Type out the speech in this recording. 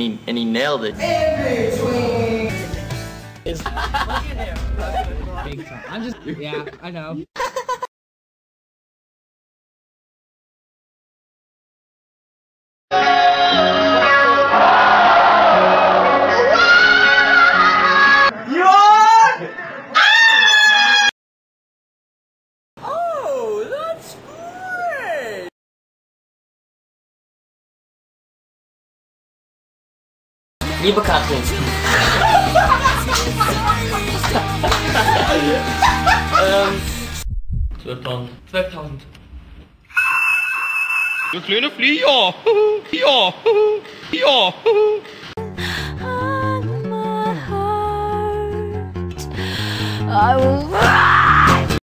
and he nailed it. In between. Look at him. Big time. I'm just, yeah, I know. Oh, that's great. Liebe Katrin. 12.000. 12.000. Du kleine Flieger! Ja! Ja! I will